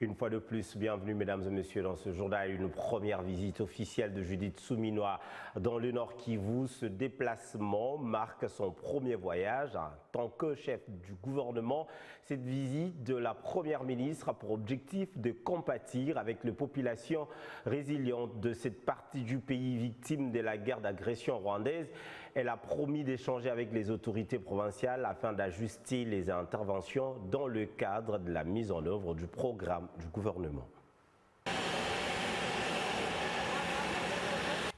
Une fois de plus, bienvenue mesdames et messieurs dans ce journal. Une première visite officielle de Judith Suminwa dans le Nord Kivu. Ce déplacement marque son premier voyage en tant que chef du gouvernement. Cette visite de la première ministre a pour objectif de compatir avec les populations résilientes de cette partie du pays victime de la guerre d'agression rwandaise. Elle a promis d'échanger avec les autorités provinciales afin d'ajuster les interventions dans le cadre de la mise en œuvre du programme du gouvernement.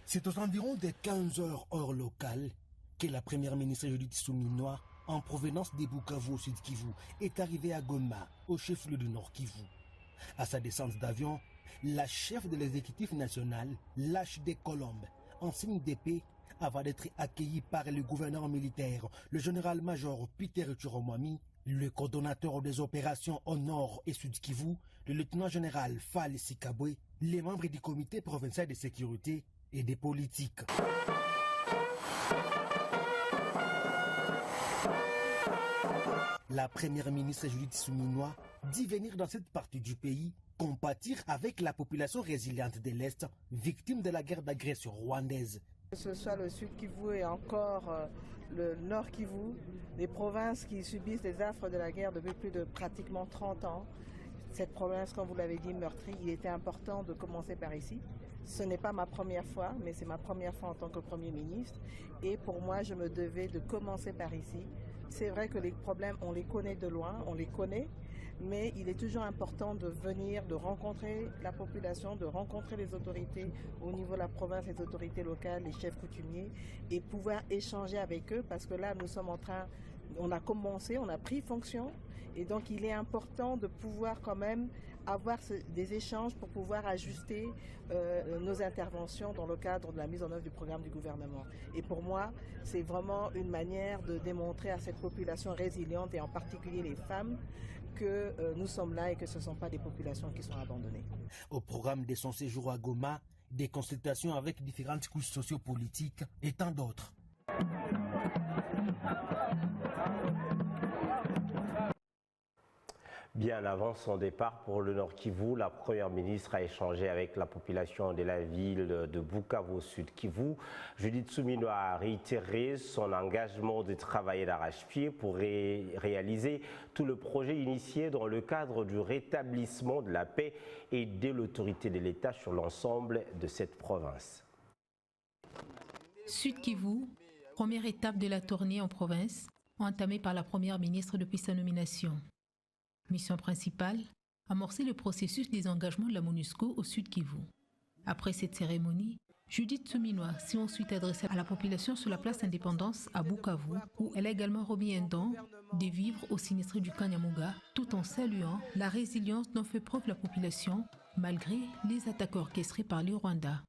C'est aux environs des 15 heures heure locale que la première ministre Judith Suminwa, en provenance des Bukavu au Sud Kivu, est arrivée à Goma, au chef-lieu du Nord Kivu. À sa descente d'avion, la chef de l'exécutif national lâche des colombes en signe d'épée avant d'être accueillie par le gouverneur militaire, le général-major Peter Chiromwami, le coordonnateur des opérations au Nord et Sud Kivu, le lieutenant-général Fall Sikabwe, les membres du comité provincial de sécurité et des politiques. La première ministre Judith Suminwa dit venir dans cette partie du pays compatir avec la population résiliente de l'Est, victime de la guerre d'agression rwandaise. Que ce soit le Sud Kivu et encore le Nord Kivu, les provinces qui subissent les affres de la guerre depuis plus de pratiquement 30 ans, cette province, comme vous l'avez dit, meurtrie, il était important de commencer par ici. Ce n'est pas ma première fois, mais c'est ma première fois en tant que Premier ministre. Et pour moi, je me devais de commencer par ici. C'est vrai que les problèmes, on les connaît de loin, on les connaît, mais il est toujours important de venir, de rencontrer la population, de rencontrer les autorités au niveau de la province, les autorités locales, les chefs coutumiers, et pouvoir échanger avec eux, parce que là, nous sommes en train, on a commencé, on a pris fonction, et donc il est important de pouvoir quand même avoir des échanges pour pouvoir ajuster nos interventions dans le cadre de la mise en œuvre du programme du gouvernement. Et pour moi, c'est vraiment une manière de démontrer à cette population résiliente, et en particulier les femmes, que nous sommes là et que ce ne sont pas des populations qui sont abandonnées. Au programme de son séjour à Goma, des consultations avec différentes couches sociopolitiques et tant d'autres. Bien avant son départ pour le Nord Kivu, la première ministre a échangé avec la population de la ville de Bukavu au Sud Kivu. Judith Suminwa a réitéré son engagement de travailler d'arrache-pied pour réaliser tout le projet initié dans le cadre du rétablissement de la paix et de l'autorité de l'État sur l'ensemble de cette province. Sud Kivu, première étape de la tournée en province, entamée par la première ministre depuis sa nomination. Mission principale, amorcer le processus des engagements de la MONUSCO au Sud Kivu. Après cette cérémonie, Judith Suminwa s'est ensuite adressée à la population sur la place Indépendance à Bukavu, où elle a également remis un don des vivres aux sinistrés du Kanyamuga, tout en saluant la résilience dont fait preuve la population, malgré les attaques orchestrées par le Rwanda.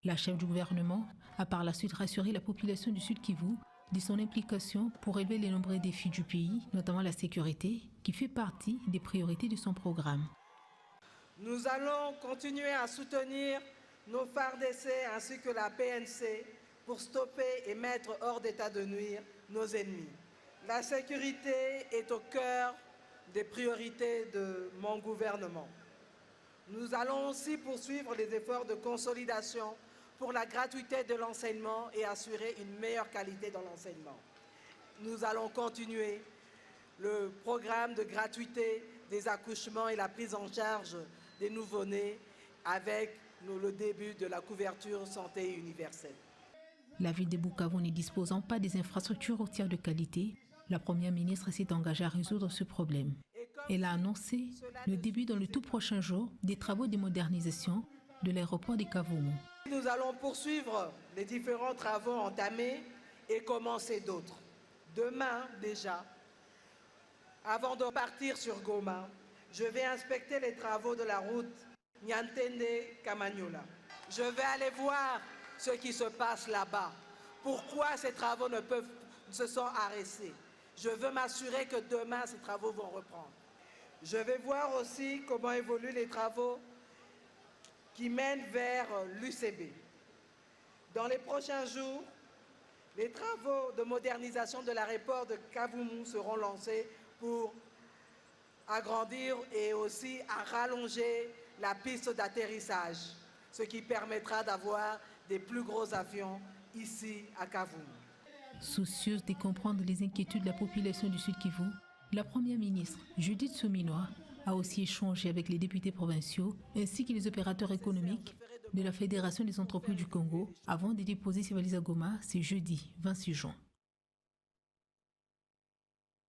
La chef du gouvernement a par la suite rassuré la population du Sud Kivu de son implication pour relever les nombreux défis du pays, notamment la sécurité, qui fait partie des priorités de son programme. Nous allons continuer à soutenir nos FARDC ainsi que la PNC pour stopper et mettre hors d'état de nuire nos ennemis. La sécurité est au cœur des priorités de mon gouvernement. Nous allons aussi poursuivre les efforts de consolidation pour la gratuité de l'enseignement et assurer une meilleure qualité dans l'enseignement. Nous allons continuer le programme de gratuité des accouchements et la prise en charge des nouveau-nés avec le début de la couverture santé universelle. La ville de Bukavu ne disposant pas des infrastructures routières de qualité, la première ministre s'est engagée à résoudre ce problème. Elle a annoncé le début dans le tout prochain jour des travaux de modernisation de l'aéroport de Kavumu. Nous allons poursuivre les différents travaux entamés et commencer d'autres. Demain déjà, avant de partir sur Goma, je vais inspecter les travaux de la route Niantende-Kamanyola. Je vais aller voir ce qui se passe là-bas. Pourquoi ces travaux se sont arrêtés. Je veux m'assurer que demain, ces travaux vont reprendre. Je vais voir aussi comment évoluent les travaux qui mènent vers l'UCB. Dans les prochains jours, les travaux de modernisation de l'aéroport de Kavumu seront lancés pour agrandir et aussi à rallonger la piste d'atterrissage, ce qui permettra d'avoir des plus gros avions ici à Kavumu. Soucieuse de comprendre les inquiétudes de la population du Sud Kivu, la première ministre Judith Suminwa a aussi échangé avec les députés provinciaux ainsi que les opérateurs économiques de la Fédération des entreprises du Congo avant de déposer ses valises à Goma ce jeudi 26 juin.